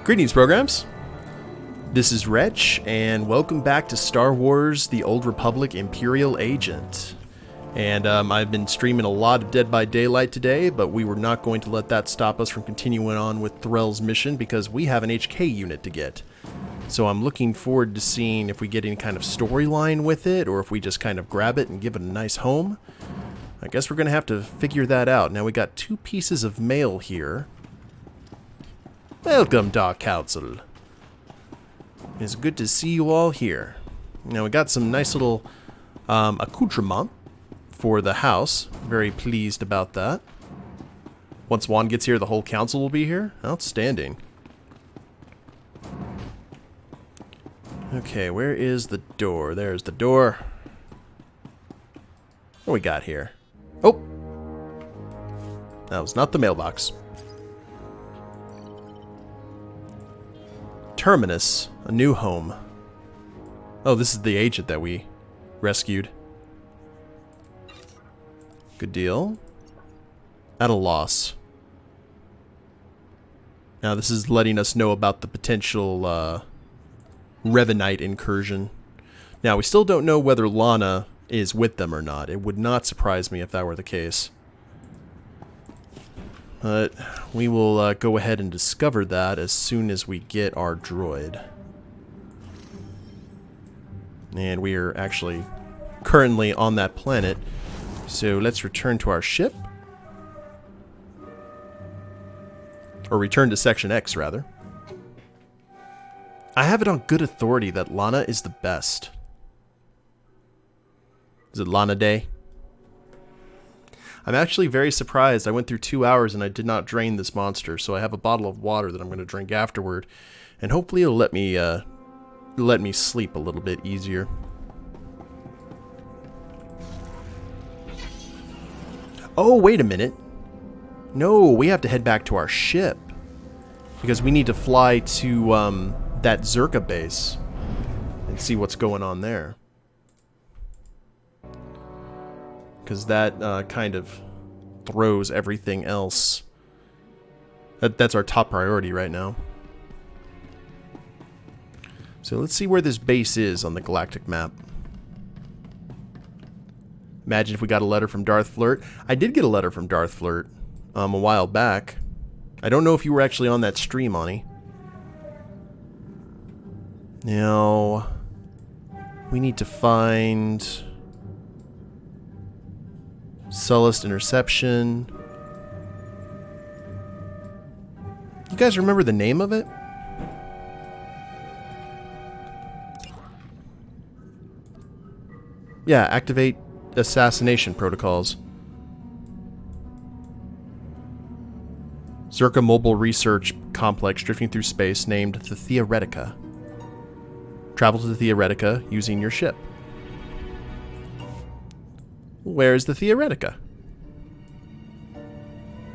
Greetings, programs. This is Wretch, and welcome back to Star Wars The Old Republic Imperial Agent. And I've been streaming a lot of Dead by Daylight today, but we were not going to let that stop us from continuing on with Threll's mission because we have an HK unit to get. So I'm looking forward to seeing if we get any kind of storyline with it, or if we just kind of grab it and give it a nice home. I guess we're going to have to figure that out. Now we got 2 pieces of mail here. Welcome, Dark Council. It's good to see you all here. Now we got some nice little accoutrement for the house. Very pleased about that. Once Juan gets here, the whole council will be here. Outstanding. Okay, where is the door? There's the door. What do we got here? Oh! That was not the mailbox. Terminus, a new home. Oh, this is the agent that we rescued. Good deal. At a loss. Now this is letting us know about the potential Revanite incursion. Now we still don't know whether Lana is with them or not. It would not surprise me if that were the case. But we will go ahead and discover that as soon as we get our droid. And we are actually currently on that planet. So let's return to our ship. Or return to Section X, rather. I have it on good authority that Lana is the best. Is it Lana Day? I'm actually very surprised. I went through 2 hours and I did not drain this monster, so I have a bottle of water that I'm going to drink afterward, and hopefully it'll let me sleep a little bit easier. Oh, wait a minute. No, we have to head back to our ship because we need to fly to that Czerka base and see what's going on there. Because that kind of throws everything else. That's our top priority right now. So let's see where this base is on the galactic map. Imagine if we got a letter from Darth Flirt. I did get a letter from Darth Flirt a while back. I don't know if you were actually on that stream, Ani. Now, we need to find Sullust Interception. You guys remember the name of it? Yeah, activate assassination protocols. Czerka Mobile Research Complex drifting through space named the Theoretika. Travel to the Theoretika using your ship. Where's the Theoretika?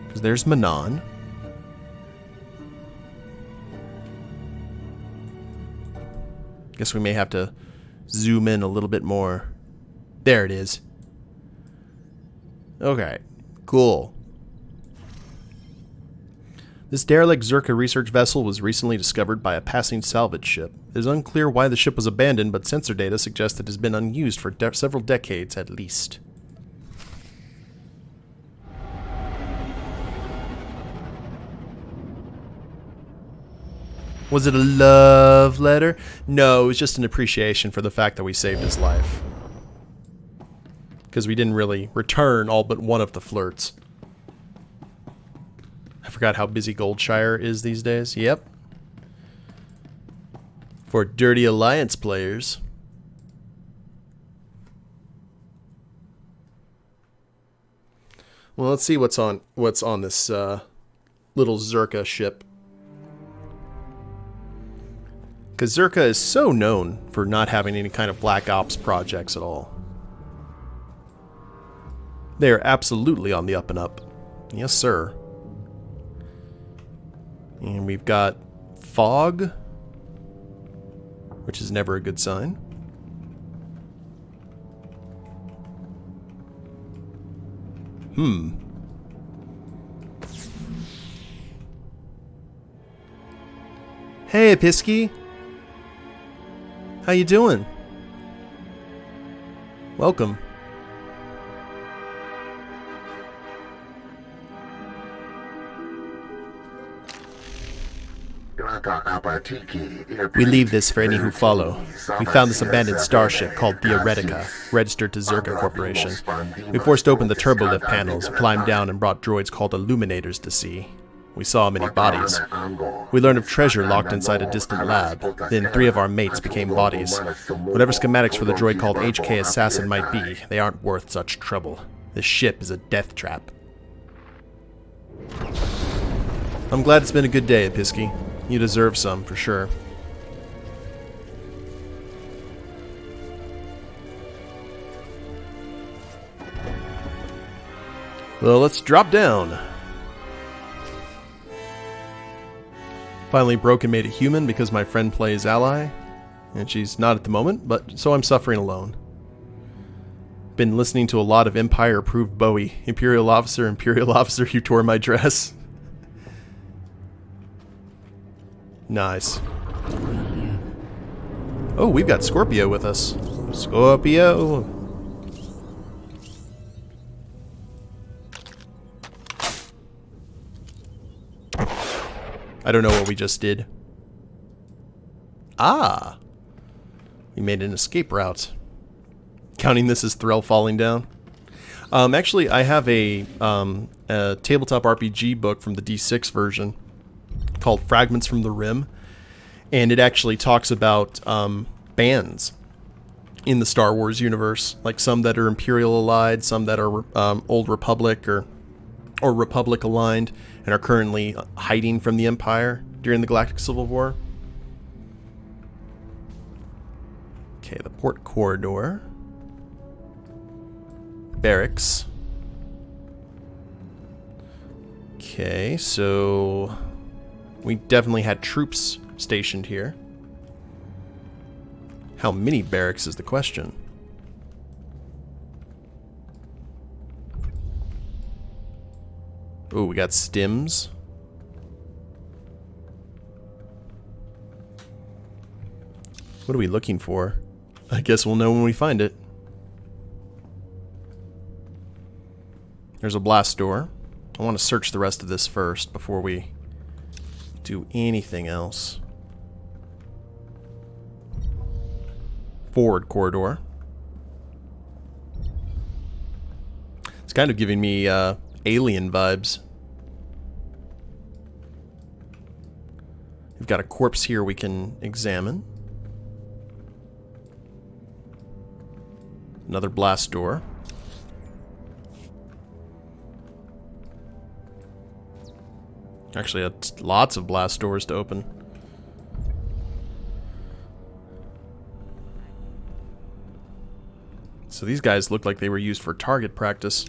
Because there's Manon. Guess we may have to zoom in a little bit more. There it is. Okay, cool. This derelict Czerka research vessel was recently discovered by a passing salvage ship. It is unclear why the ship was abandoned, but sensor data suggests it has been unused for several decades at least. Was it a love letter? No, it was just an appreciation for the fact that we saved his life. Because we didn't really return all but one of the flirts. I forgot how busy Goldshire is these days. Yep. For Dirty Alliance players. Well, let's see what's on this little Czerka ship. Because Czerka is so known for not having any kind of Black Ops projects at all. They are absolutely on the up and up. Yes, sir. And we've got fog, which is never a good sign. Hey, Pisky. How you doing? Welcome. We leave this for any who follow. We found this abandoned starship called Theoretika, registered to Czerka Corporation. We forced open the turbolift panels, climbed down, and brought droids called Illuminators to see. We saw many bodies. We learned of treasure locked inside a distant lab. Then 3 of our mates became bodies. Whatever schematics for the droid called HK Assassin might be, they aren't worth such trouble. This ship is a death trap. I'm glad it's been a good day, Pisky. You deserve some, for sure. Well, let's drop down. Finally broke and made it human because my friend plays ally. And she's not at the moment, but so I'm suffering alone. Been listening to a lot of Empire-approved Bowie. Imperial officer, you tore my dress. Nice. Oh, we've got Scorpio with us. Scorpio. I don't know what we just did. Ah! We made an escape route. Counting this as Threll falling down. Actually, I have a tabletop RPG book from the D6 version called Fragments from the Rim. And it actually talks about bands in the Star Wars universe. Like some that are Imperial allied, some that are Old Republic or Republic aligned, and are currently hiding from the Empire during the Galactic Civil War. Okay, the port corridor. Barracks. Okay, so we definitely had troops stationed here. How many barracks is the question? Ooh, we got stims. What are we looking for? I guess we'll know when we find it. There's a blast door. I want to search the rest of this first before we do anything else. Forward corridor. It's kind of giving me alien vibes. We've got a corpse here we can examine. Another blast door. Actually, it's lots of blast doors to open. So these guys look like they were used for target practice.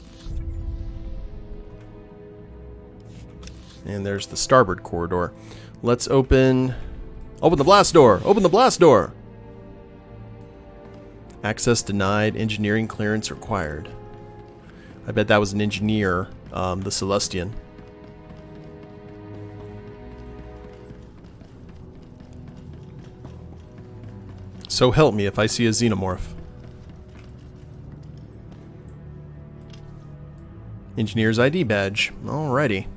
And there's the starboard corridor. Let's open the blast door! Open the blast door! Access denied, engineering clearance required. I bet that was an engineer, the Celestian. So help me if I see a xenomorph. Engineer's ID badge. Alrighty.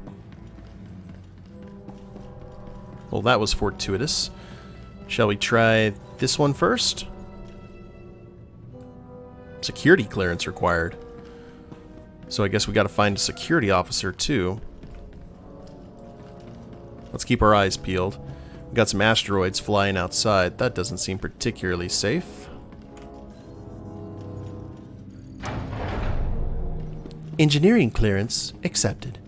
Well, that was fortuitous. Shall we try this one first? Security clearance required. So I guess we gotta find a security officer too. Let's keep our eyes peeled. We got some asteroids flying outside. That doesn't seem particularly safe. Engineering clearance accepted.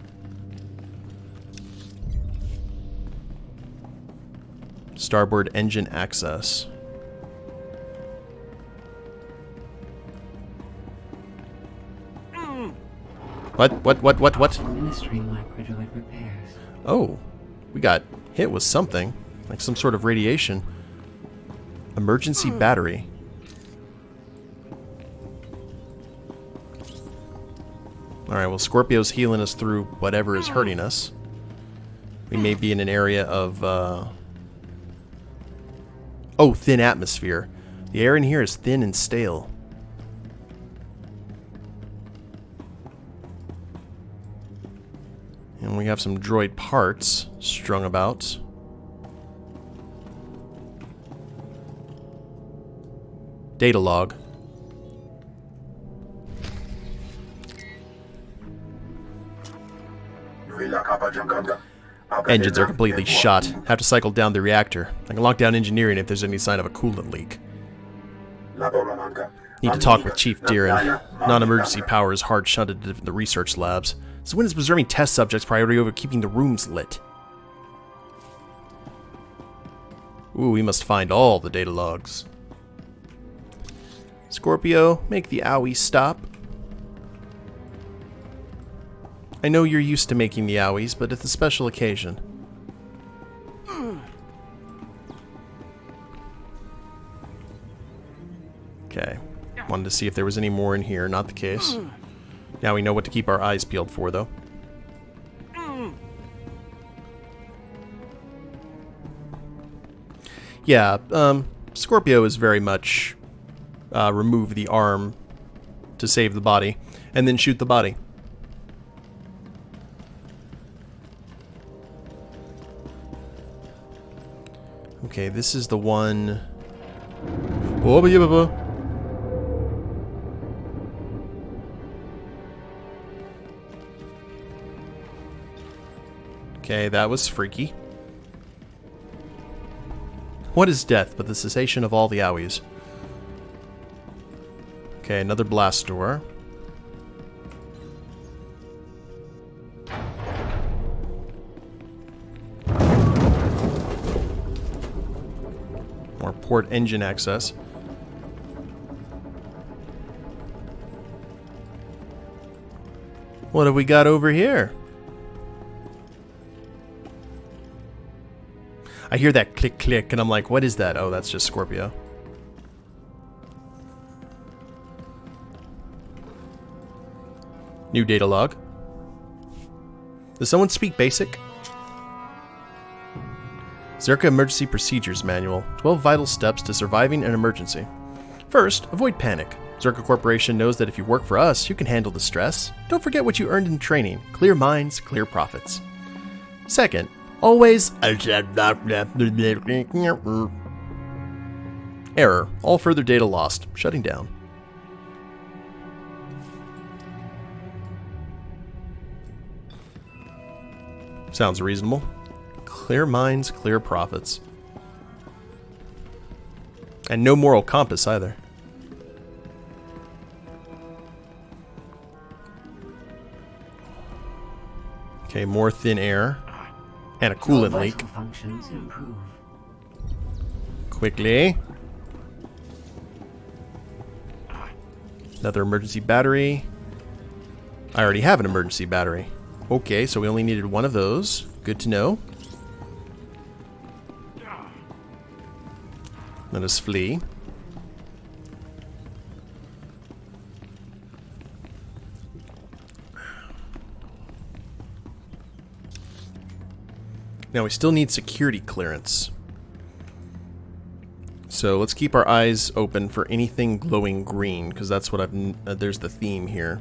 Starboard engine access. What? Administering microdroid repairs. Oh, we got hit with something, like some sort of radiation. Emergency battery. Alright, well, Scorpio's healing us through whatever is hurting us. We may be in an area of Oh, thin atmosphere. The air in here is thin and stale. And we have some droid parts strung about. Data log. Engines are completely shot. Have to cycle down the reactor. I can lock down engineering if there's any sign of a coolant leak. Need to talk with Chief Deeren. Non-emergency power is hard shunted to the research labs. So when is preserving test subjects priority over keeping the rooms lit? Ooh, we must find all the data logs. Scorpio, make the owie stop. I know you're used to making the owies, but it's a special occasion. Okay. Wanted to see if there was any more in here. Not the case. Now we know what to keep our eyes peeled for, though. Yeah, Scorpio is very much remove the arm to save the body, and then shoot the body. Okay, this is the one... Oh, okay, that was freaky. What is death but the cessation of all the owies? Okay, another blast door. More port engine access. What have we got over here? I hear that click click and I'm like, what is that? Oh, that's just Scorpio. New data log. Does someone speak basic? Czerka Emergency Procedures Manual. 12 vital steps to surviving an emergency. First, avoid panic. Czerka Corporation knows that if you work for us, you can handle the stress. Don't forget what you earned in training. Clear minds, clear profits. Second, always... Error. All further data lost. Shutting down. Sounds reasonable. Clear minds, clear profits. And no moral compass either. Okay, more thin air. And a coolant leak. Functions improve. Quickly. Another emergency battery. I already have an emergency battery. Okay, so we only needed one of those. Good to know. Let us flee. Now we still need security clearance. So let's keep our eyes open for anything glowing green, because that's what I've... there's the theme here.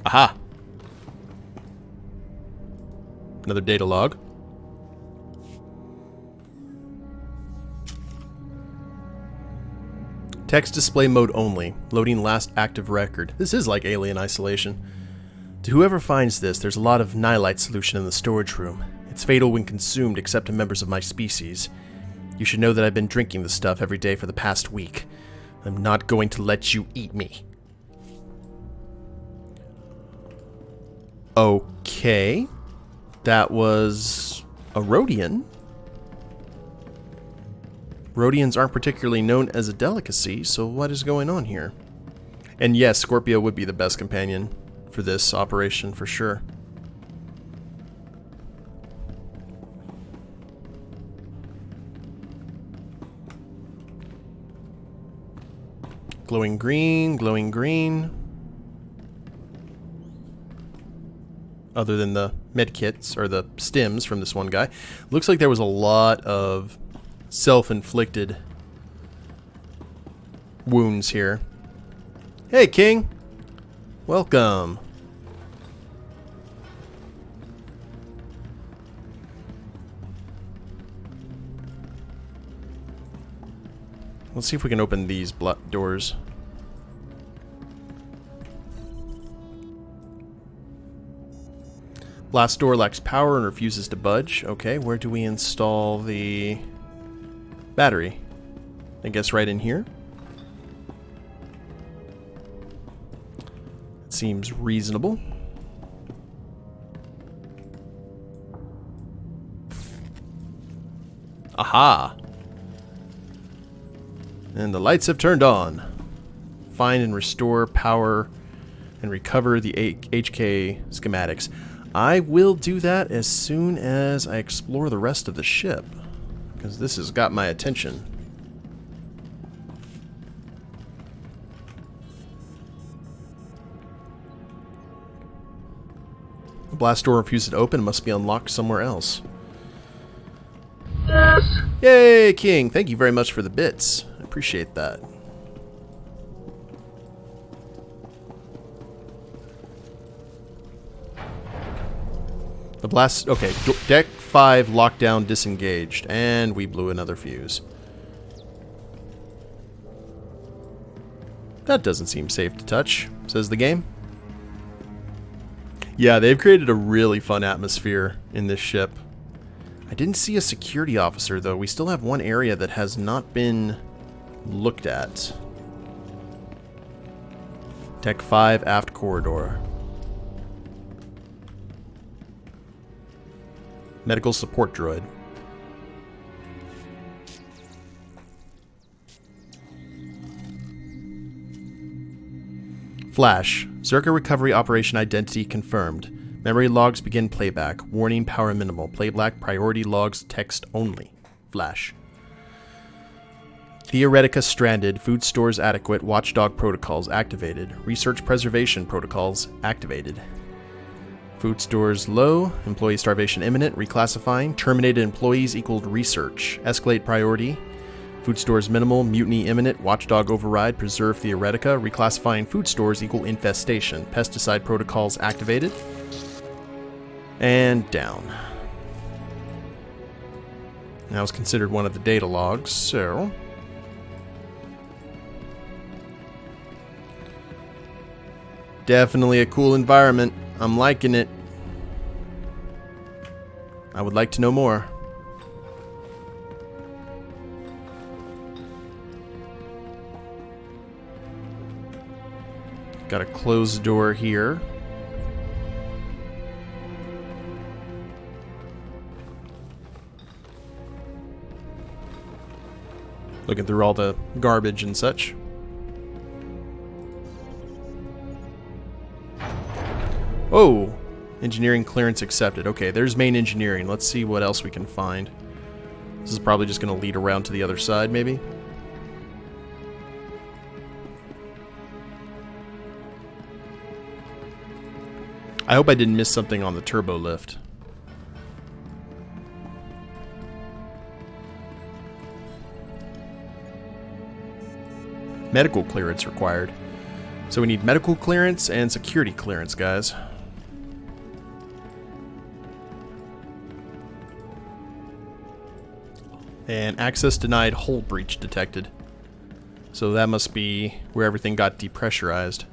Aha! Another data log. Text display mode only. Loading last active record. This is like Alien Isolation. To whoever finds this, there's a lot of nihilite solution in the storage room. It's fatal when consumed except to members of my species. You should know that I've been drinking this stuff every day for the past week. I'm not going to let you eat me. Okay. That was a Rhodian. Rhodians aren't particularly known as a delicacy, so what is going on here? And yes, Scorpio would be the best companion for this operation, for sure. Glowing green, glowing green. other than the med kits or the stims from this one guy. Looks like there was a lot of self-inflicted wounds here. Hey, King! Welcome. Let's see if we can open these doors. Blast door lacks power and refuses to budge. Okay, where do we install the battery? I guess right in here. It seems reasonable. Aha! And the lights have turned on. Find and restore power and recover the HK schematics. I will do that as soon as I explore the rest of the ship, because this has got my attention. The blast door refuses to open. It must be unlocked somewhere else. Yes. Yay, King! Thank you very much for the bits. I appreciate that. The blast... Okay, deck 5 lockdown disengaged, and we blew another fuse. That doesn't seem safe to touch, says the game. Yeah, they've created a really fun atmosphere in this ship. I didn't see a security officer, though. We still have one area that has not been looked at. Deck 5 aft corridor. Medical support droid. Flash. Czerka recovery operation identity confirmed. Memory logs begin playback. Warning power minimal. Playback priority logs text only. Flash. Theoretika stranded. Food stores adequate. Watchdog protocols activated. Research preservation protocols activated. Food stores low. Employee starvation imminent. Reclassifying. Terminated employees equaled research. Escalate priority. Food stores minimal. Mutiny imminent. Watchdog override. Preserve Theoretika. Reclassifying food stores equal infestation. Pesticide protocols activated. And down. That was considered one of the data logs, so... Definitely a cool environment. I'm liking it. I would like to know more. Got a closed door here. Looking through all the garbage and such. Oh! Engineering clearance accepted. Okay, there's main engineering. Let's see what else we can find. This is probably just going to lead around to the other side, maybe? I hope I didn't miss something on the turbo lift. Medical clearance required. So we need medical clearance and security clearance, guys. And access denied, hull breach detected. So that must be where everything got depressurized.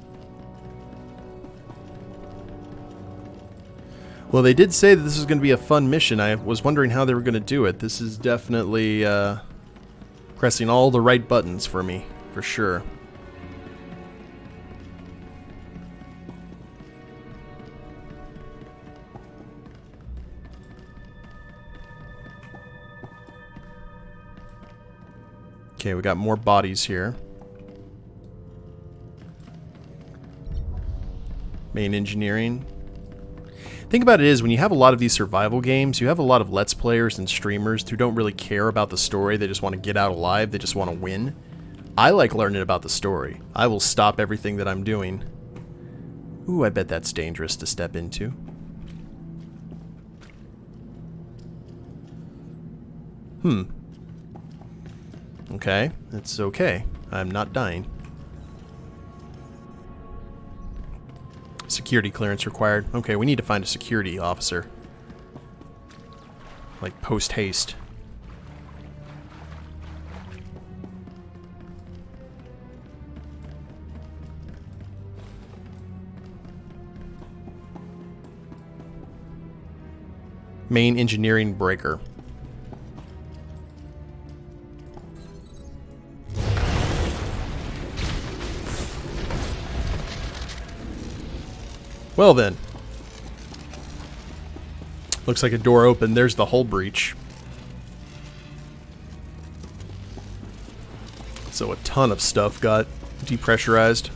Well, they did say that this is going to be a fun mission. I was wondering how they were going to do it. This is definitely pressing all the right buttons for me, for sure. Okay, we got more bodies here. Main engineering. Thing about it is, when you have a lot of these survival games, you have a lot of Let's Players and streamers who don't really care about the story. They just want to get out alive. They just want to win. I like learning about the story. I will stop everything that I'm doing. Ooh, I bet that's dangerous to step into. Okay, it's okay. I'm not dying. Security clearance required. Okay, we need to find a security officer. Like post haste. Main engineering breaker. Well then. Looks like a door open. There's the hull breach. So a ton of stuff got depressurized.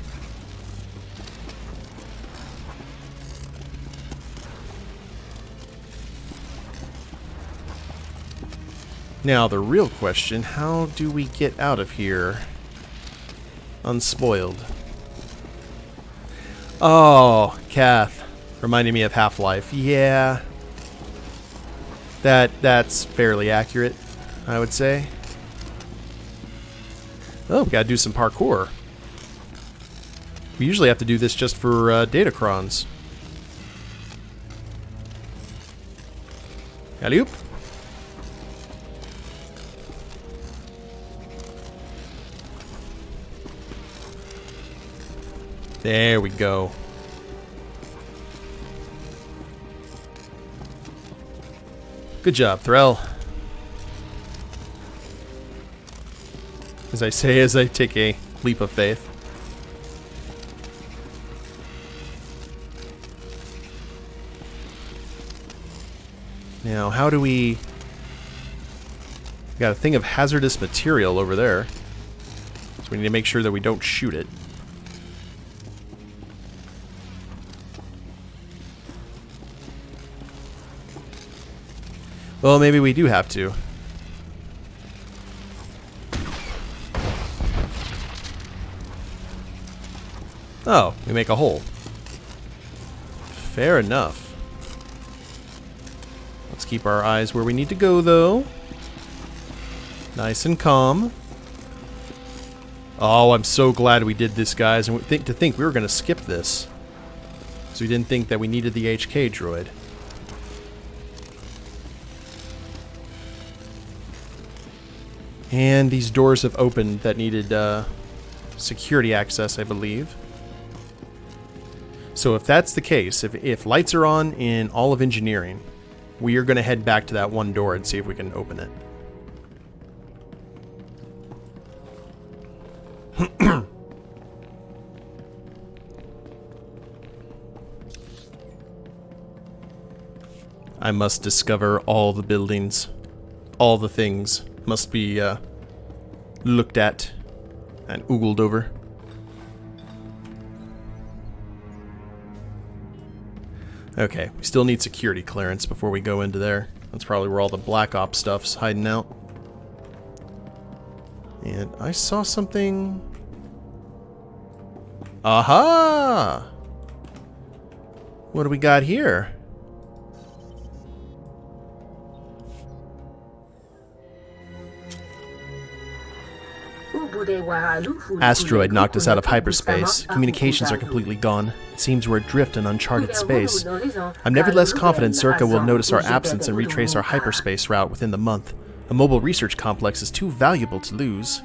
Now the real question, how do we get out of here unspoiled? Oh, Kath. Reminding me of Half-Life. Yeah. That's fairly accurate, I would say. Oh, we gotta do some parkour. We usually have to do this just for datacrons. Alley-oop. There we go. Good job, Threll. As I say, as I take a leap of faith. Now, how do we... Got a thing of hazardous material over there. So we need to make sure that we don't shoot it. Well, maybe we do have to. Oh, we make a hole. Fair enough. Let's keep our eyes where we need to go, though. Nice and calm. Oh, I'm so glad we did this, guys. And to think we were going to skip this. So we didn't think that we needed the HK droid. And these doors have opened that needed security access, I believe. So if that's the case, if lights are on in all of engineering, we are going to head back to that one door and see if we can open it. I must discover all the buildings. All the things must be looked at and oogled over. Okay, we still need security clearance before we go into there. That's probably where all the Black Ops stuff's hiding out. And I saw something... Aha! What do we got here? Asteroid knocked us out of hyperspace. Communications are completely gone. It seems we're adrift in uncharted space. I'm nevertheless confident Czerka will notice our absence and retrace our hyperspace route within the month. A mobile research complex is too valuable to lose.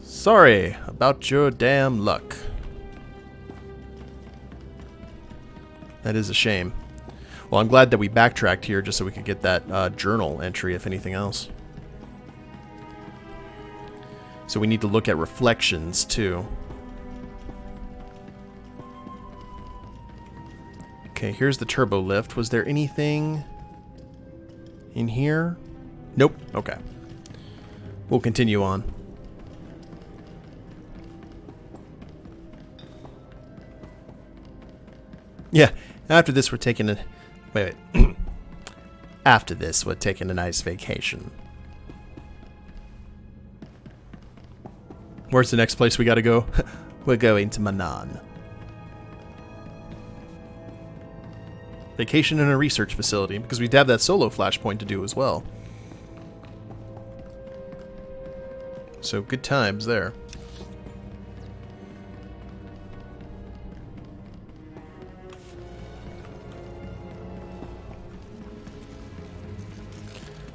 Sorry about your damn luck. That is a shame. Well, I'm glad that we backtracked here just so we could get that journal entry, if anything else. So we need to look at reflections, too. Okay, here's the turbo lift. Was there anything in here? Nope. Okay. We'll continue on. Yeah, after this we're taking a... Wait. After this we're taking a nice vacation. Where's the next place we gotta go? We're going to Manan. Vacation in a research facility, because we'd have that solo flashpoint to do as well. So good times there.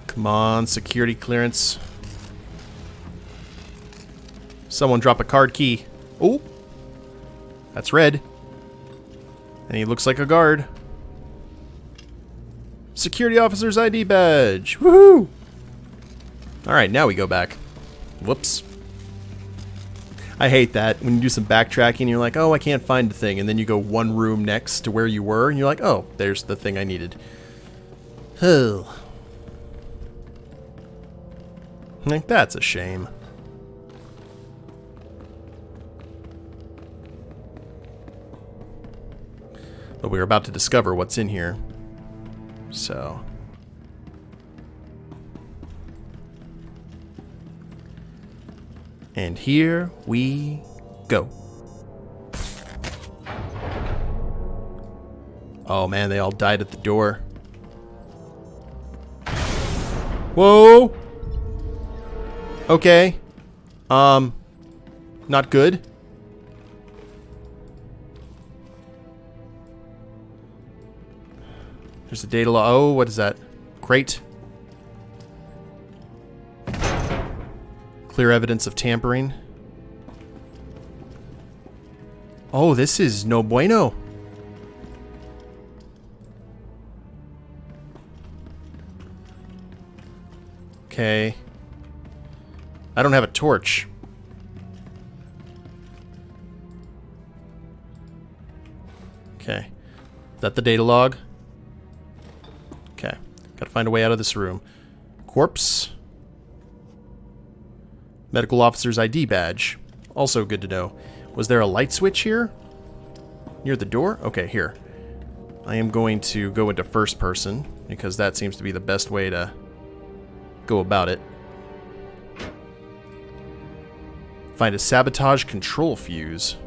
Come on, security clearance. Someone drop a card key. Oh, that's red. And he looks like a guard. Security officer's ID badge. Woohoo! Alright, now we go back. Whoops. I hate that. When you do some backtracking, you're like, oh, I can't find the thing. And then you go one room next to where you were, and you're like, oh, there's the thing I needed. Oh. Like, that's a shame. But we're about to discover what's in here. So. And here we go. Oh man, they all died at the door. Whoa! Okay. Not good. There's a data log. Oh, what is that? Great. Clear evidence of tampering. Oh, this is no bueno. Okay. I don't have a torch. Okay. Is that the data log? Okay. Gotta find a way out of this room. Corpse. Medical officer's ID badge. Also good to know. Was there a light switch here? Near the door? Okay, here. I am going to go into first person, because that seems to be the best way to go about it. Find a sabotage control fuse.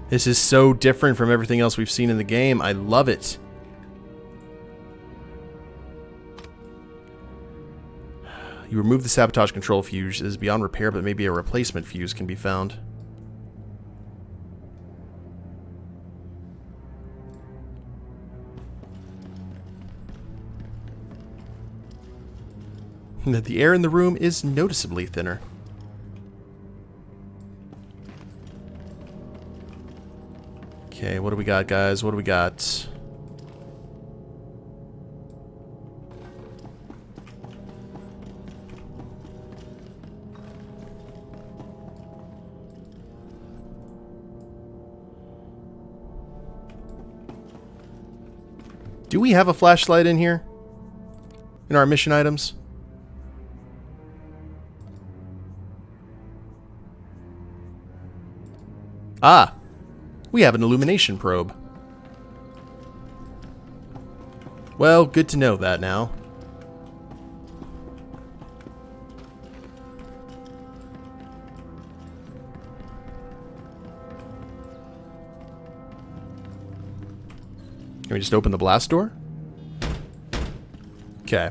This is so different from everything else we've seen in the game. I love it. You remove the sabotage control fuse. It is beyond repair, but maybe a replacement fuse can be found. The air in the room is noticeably thinner. Okay, what do we got, guys? What do we got? Do we have a flashlight in here? In our mission items? Ah! We have an illumination probe. Well, good to know that now. Can we just open the blast door? Okay.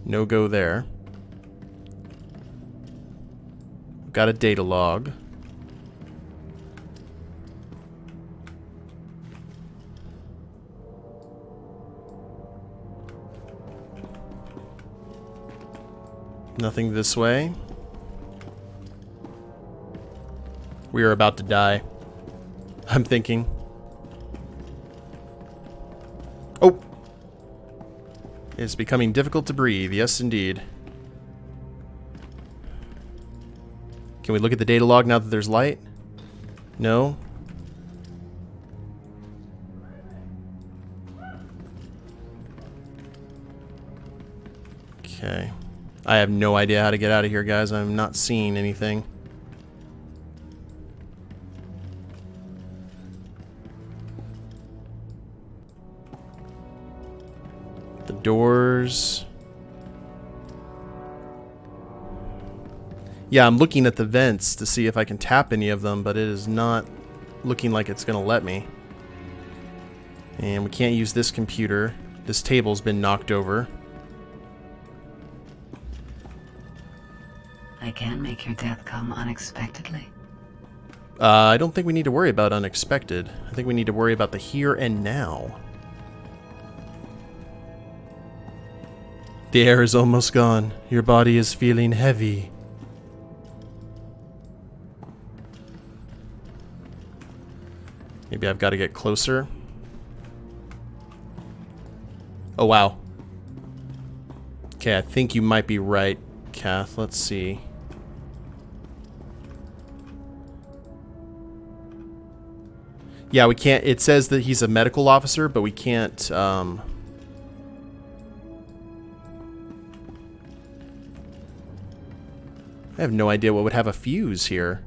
No go there. Got a data log. Nothing this way. We are about to die. I'm thinking. Oh! It's becoming difficult to breathe. Yes, indeed. Can we look at the data log now that there's light? No? Okay. I have no idea how to get out of here, guys. I'm not seeing anything. The doors. Yeah, I'm looking at the vents to see if I can tap any of them, but it is not looking like it's going to let me. And we can't use this computer. This table's been knocked over. I can make your death come unexpectedly. I don't think we need to worry about unexpected. I think we need to worry about the here and now. The air is almost gone. Your body is feeling heavy. Maybe I've got to get closer. Oh, wow. Okay, I think you might be right, Kath. Let's see. Yeah, we can't... It says that he's a medical officer, but we can't... I have no idea what would have a fuse here.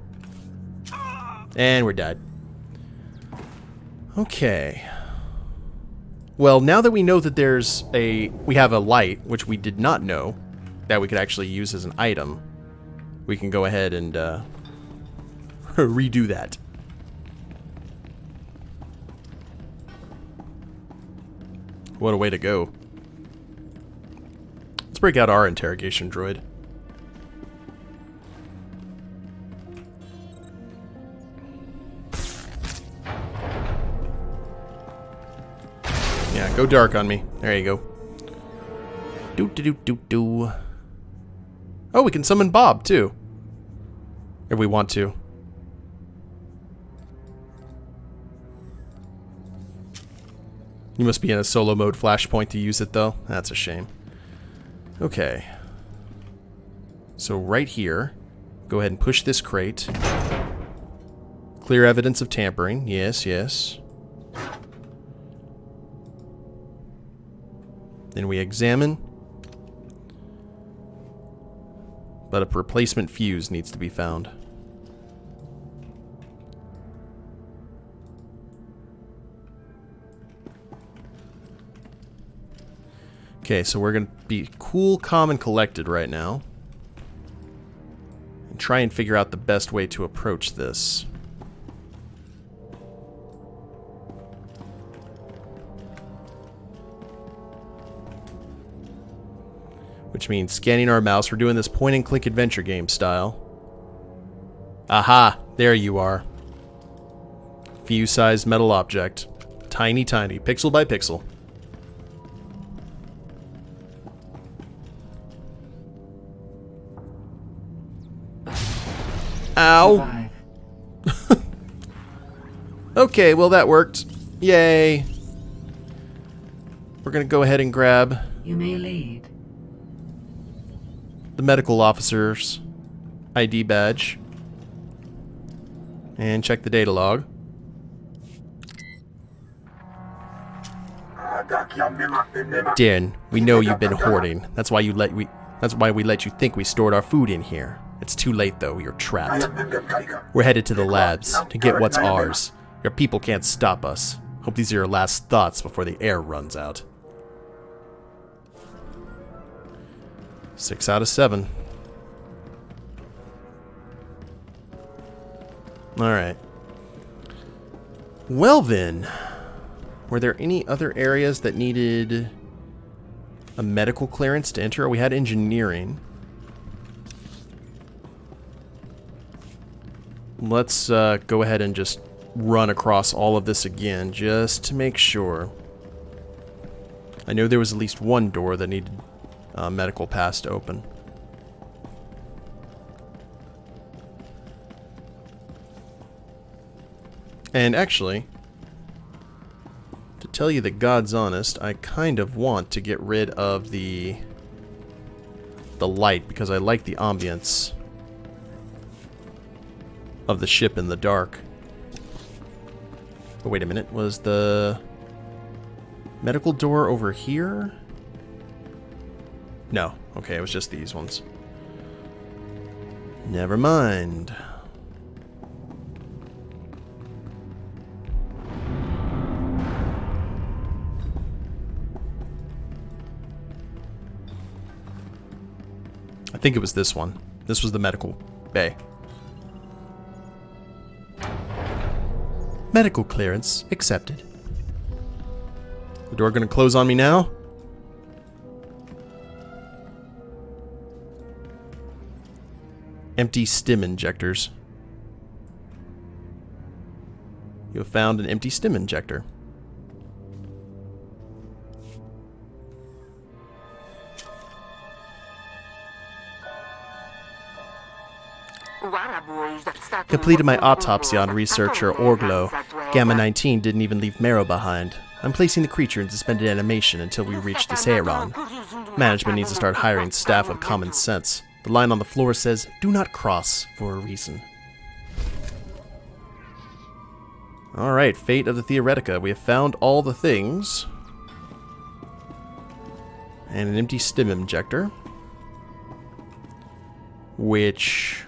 And we're dead. Okay. Well, now that we know that there's we have a light, which we did not know that we could actually use as an item, we can go ahead and redo that. What a way to go. Let's break out our interrogation droid. Yeah, go dark on me. There you go. Do. Oh, we can summon Bob, too. If we want to. You must be in a solo mode flashpoint to use it, though. That's a shame. Okay. So right here, go ahead and push this crate. Clear evidence of tampering. Yes, yes. Then we examine. But a replacement fuse needs to be found. Okay, so we're going to be cool, calm, and collected right now. And try and figure out the best way to approach this. Which means scanning our mouse. We're doing this point-and-click adventure game style. Aha! There you are. Fuse-sized metal object. Tiny, tiny. Pixel by pixel. Ow! Okay, well that worked. Yay! We're gonna go ahead and grab... You may lead. The medical officer's ID badge. And check the data log. Din, we know you've been hoarding. That's why we let you think we stored our food in here. It's too late though, you're trapped. We're headed to the labs to get what's ours. Your people can't stop us. Hope these are your last thoughts before the air runs out. 6 out of 7. Alright. Well then, were there any other areas that needed a medical clearance to enter? We had engineering. Let's go ahead and just run across all of this again, just to make sure. I know there was at least one door that needed medical pass to open. And actually, to tell you the God's honest, I kind of want to get rid of the light because I like the ambience of the ship in the dark. Oh, wait a minute. Was the medical door over here? No. Okay, it was just these ones. Never mind. I think it was this one. This was the medical bay. Medical clearance accepted. The door gonna close on me now? Empty stim injectors. You have found an empty stim injector. Completed my autopsy on researcher Orglo. Gamma-19 didn't even leave marrow behind. I'm placing the creature in suspended animation until we reach the Seiron. Management needs to start hiring staff with common sense. The line on the floor says, "Do not cross," for a reason. Alright, fate of the Theoretika. We have found all the things. And an empty stim injector. Which...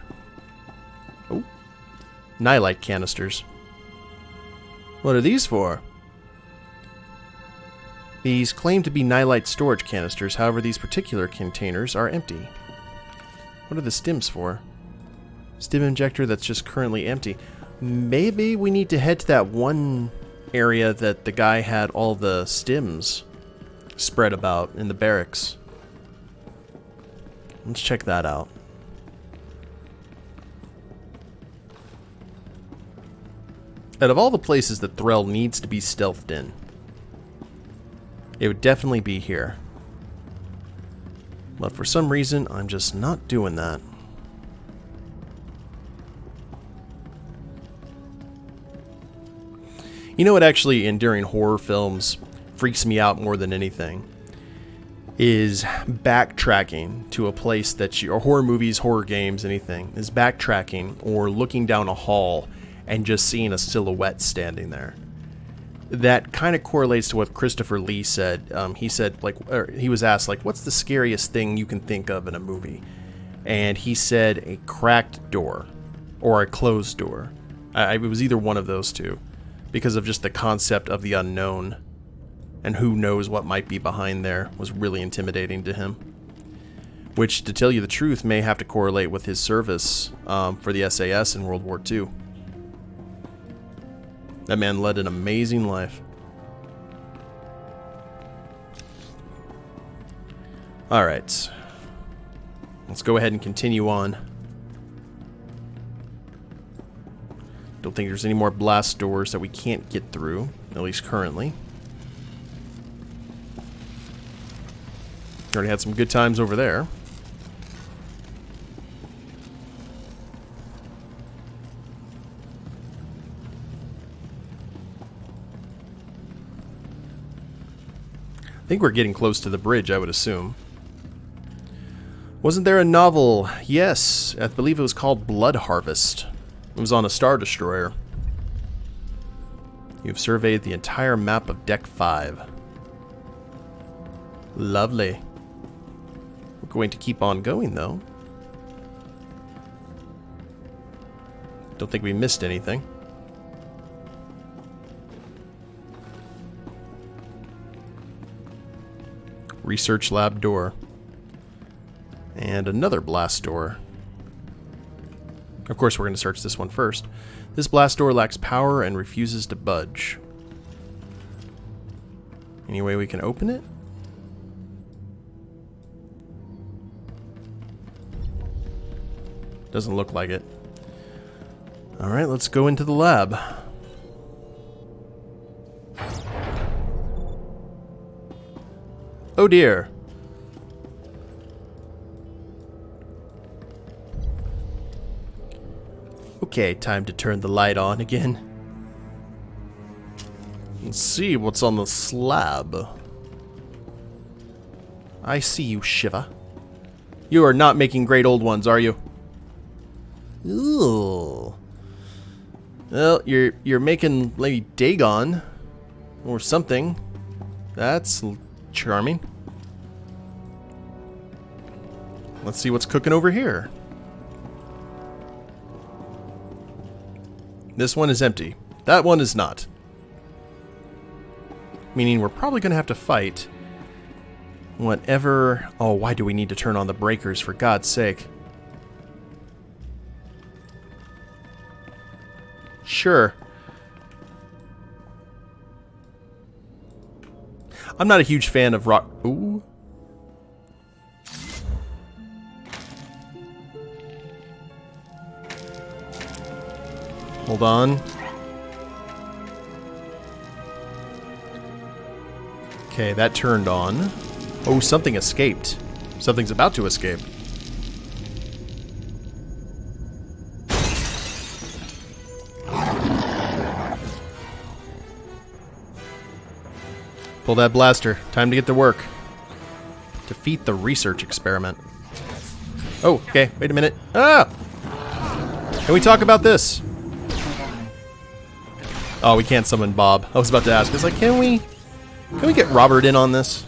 oh. Nihilite canisters. What are these for? These claim to be Nihilite storage canisters, however these particular containers are empty. What are the stims for? Stim injector that's just currently empty. Maybe we need to head to that one area that the guy had all the stims spread about in the barracks. Let's check that out. Out of all the places that Threll needs to be stealthed in, it would definitely be here. But for some reason, I'm just not doing that. You know what actually, during horror films, freaks me out more than anything? Is backtracking to a place that you... or horror movies, horror games, anything. Is backtracking or looking down a hall and just seeing a silhouette standing there. That kind of correlates to what Christopher Lee said. He said, like, he was asked, like, what's the scariest thing you can think of in a movie? And he said a cracked door or a closed door. It was either one of those two, because of just the concept of the unknown and who knows what might be behind there was really intimidating to him. Which, to tell you the truth, may have to correlate with his service for the SAS in World War II. That man led an amazing life. Alright. Let's go ahead and continue on. Don't think there's any more blast doors that we can't get through, at least currently. Already had some good times over there. I think we're getting close to the bridge, I would assume. Wasn't there a novel? Yes, I believe it was called Blood Harvest. It was on a Star Destroyer. You've surveyed the entire map of Deck 5. Lovely. We're going to keep on going, though. Don't think we missed anything. Research lab door. And another blast door. Of course, we're going to search this one first. This blast door lacks power and refuses to budge. Any way we can open it? Doesn't look like it. Alright, let's go into the lab. Oh dear. Okay, time to turn the light on again. Let's see what's on the slab. I see you, Shiva. You are not making great old ones, are you? Ooh. Well, you're making Lady Dagon or something. That's charming. Let's see what's cooking over here. This one is empty. That one is not. Meaning we're probably going to have to fight whatever... Oh, why do we need to turn on the breakers, for God's sake? Sure. I'm not a huge fan of rock... Ooh. Hold on. Okay, that turned on. Oh, something escaped. Something's about to escape. Pull that blaster. Time to get to work. Defeat the research experiment. Oh, okay. Wait a minute. Ah! Can we talk about this? Oh, we can't summon Bob. I was about to ask. I was like, can we get Robert in on this?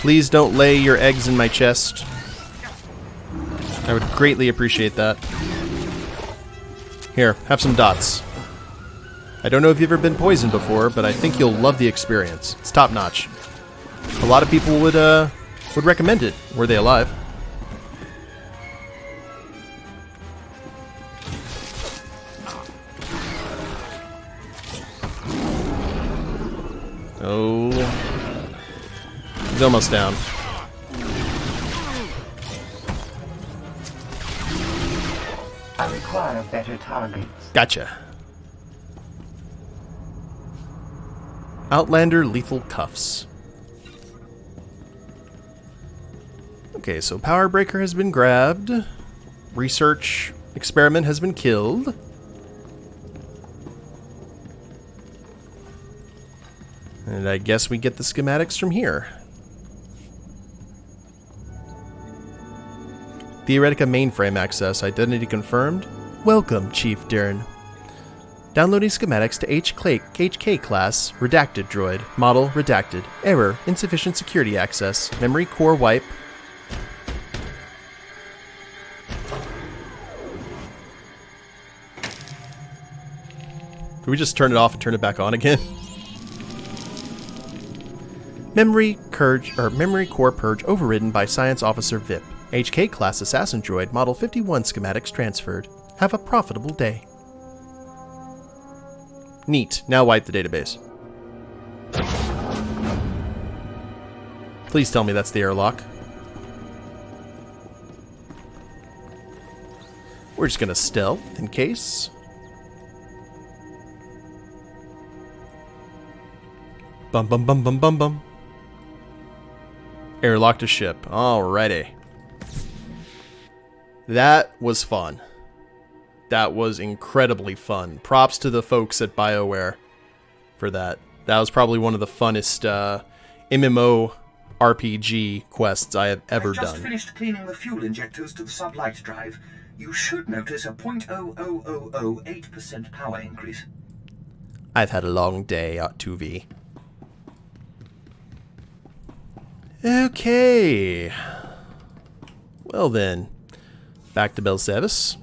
Please don't lay your eggs in my chest. I would greatly appreciate that. Here, have some dots. I don't know if you've ever been poisoned before, but I think you'll love the experience. It's top notch. A lot of people would recommend it, were they alive. Oh. He's almost down. I require better targets. Gotcha. Outlander lethal cuffs. Okay, so power breaker has been grabbed. Research experiment has been killed. And I guess we get the schematics from here. Theoretika mainframe access. Identity confirmed. Welcome, Chief Dern. Downloading schematics to HK class. Redacted droid. Model redacted. Error. Insufficient security access. Memory core wipe. Can we just turn it off and turn it back on again? Memory core purge overridden by Science Officer VIP. HK class assassin droid model 51 schematics transferred. Have a profitable day. Neat. Now wipe the database. Please tell me that's the airlock. We're just gonna stealth in case. Bum bum bum bum bum bum. Airlock to ship. Alrighty. That was fun. That was incredibly fun. Props to the folks at BioWare for that. That was probably one of the funnest MMO RPG quests I have ever done. I've just finished cleaning the fuel injectors to the sublight drive. You should notice a 0.00008% power increase. I've had a long day, 2V. Okay. Well then, back to Belsevis.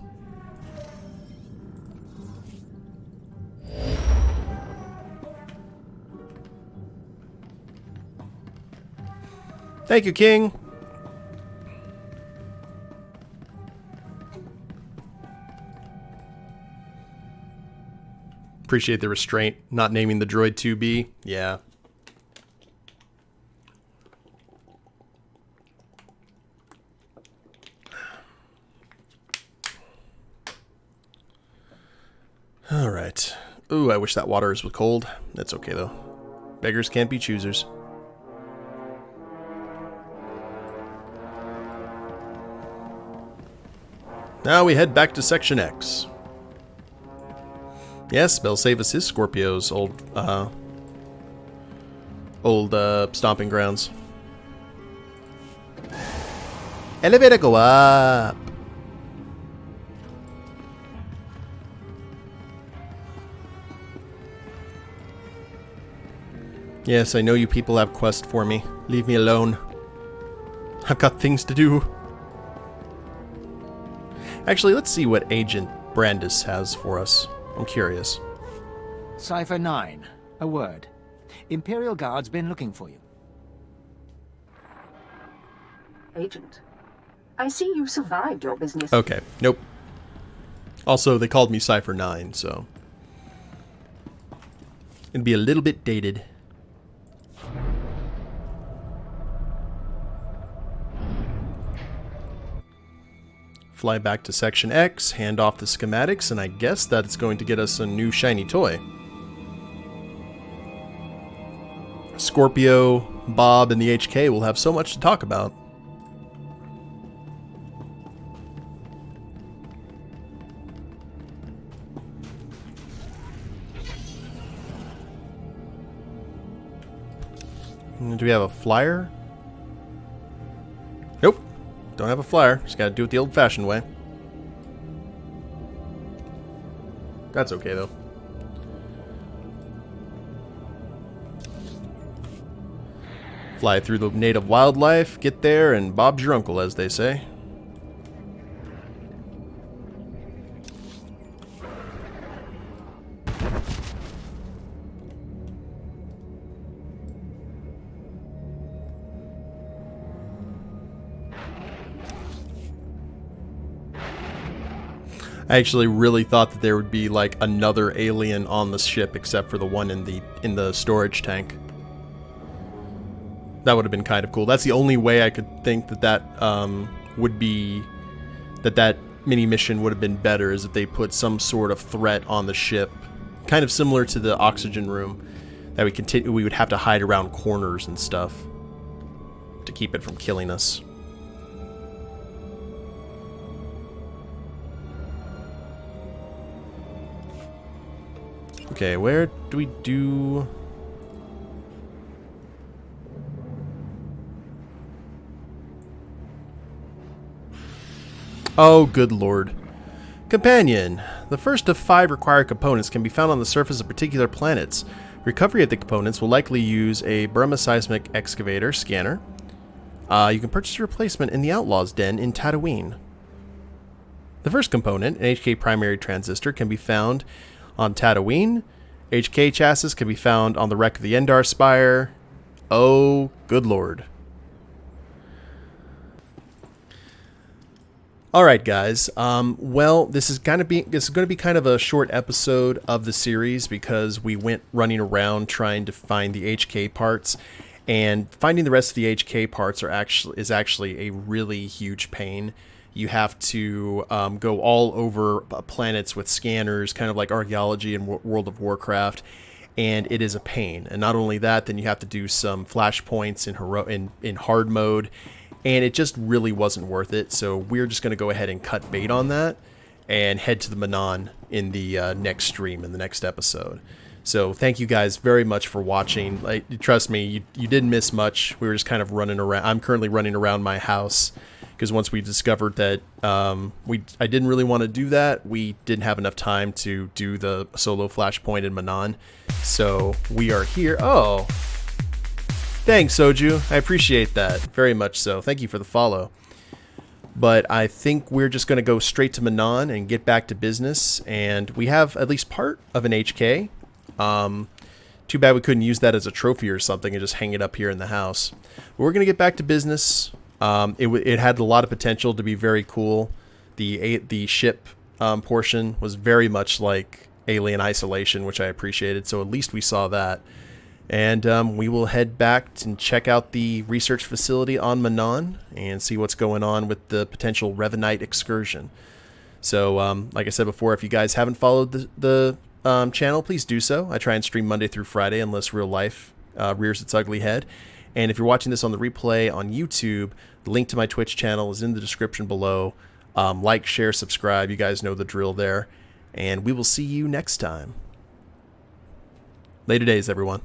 Thank you, King. Appreciate the restraint, not naming the droid 2B. Yeah. Alright. Ooh, I wish that water was cold. That's okay, though. Beggars can't be choosers. Now we head back to Section X. Yes, Belsavis is Scorpio's old stomping grounds. Elevator go up. Yes, I know you people have quests for me. Leave me alone. I've got things to do. Actually, let's see what Agent Brandis has for us. I'm curious. Cypher 9. A word. Imperial Guard's been looking for you. Agent, I see you survived your business. Okay, nope. Also, they called me Cypher 9, so it'd be a little bit dated. Fly back to Section X, hand off the schematics, and I guess that it's going to get us a new shiny toy. Scorpio, Bob, and the HK will have so much to talk about. Do we have a flyer? Nope. Don't have a flyer. Just gotta do it the old-fashioned way. That's okay, though. Fly through the native wildlife, get there, and Bob's your uncle, as they say. I actually really thought that there would be like another alien on the ship except for the one in the storage tank. That would have been kind of cool. That's the only way I could think that would be that mini mission would have been better, is if they put some sort of threat on the ship, kind of similar to the oxygen room, that we would have to hide around corners and stuff to keep it from killing us. Okay, where do we do... Oh, good lord. Companion. The first of 5 required components can be found on the surface of particular planets. Recovery of the components will likely use a Burma seismic excavator scanner. You can purchase a replacement in the Outlaw's Den in Tatooine. The first component, an HK primary transistor, can be found on Tatooine. HK chassis can be found on the wreck of the Endar Spire. Oh, good lord. Alright guys, well, this is going to be kind of a short episode of the series because we went running around trying to find the HK parts, and finding the rest of the HK parts is actually a really huge pain. You have to go all over planets with scanners, kind of like archaeology in World of Warcraft, and it is a pain. And not only that, then you have to do some flashpoints in hard mode, and it just really wasn't worth it. So we're just going to go ahead and cut bait on that and head to the Manon in the next stream, in the next episode. So thank you guys very much for watching. Like, trust me, you didn't miss much. We were just kind of running around. I'm currently running around my house, because once we discovered that I didn't really want to do that, we didn't have enough time to do the solo flashpoint in Manon. So we are here. Oh, thanks, Soju. I appreciate that very much so. Thank you for the follow. But I think we're just going to go straight to Manon and get back to business. And we have at least part of an HK. Too bad we couldn't use that as a trophy or something and just hang it up here in the house. But we're going to get back to business. It had a lot of potential to be very cool. The ship portion was very much like Alien Isolation, which I appreciated, so at least we saw that. And we will head back and check out the research facility on Manon and see what's going on with the potential Revanite excursion. So, like I said before, if you guys haven't followed the channel, please do so. I try and stream Monday through Friday unless real life rears its ugly head. And if you're watching this on the replay on YouTube, the link to my Twitch channel is in the description below. Like, share, subscribe. You guys know the drill there. And we will see you next time. Later days, everyone.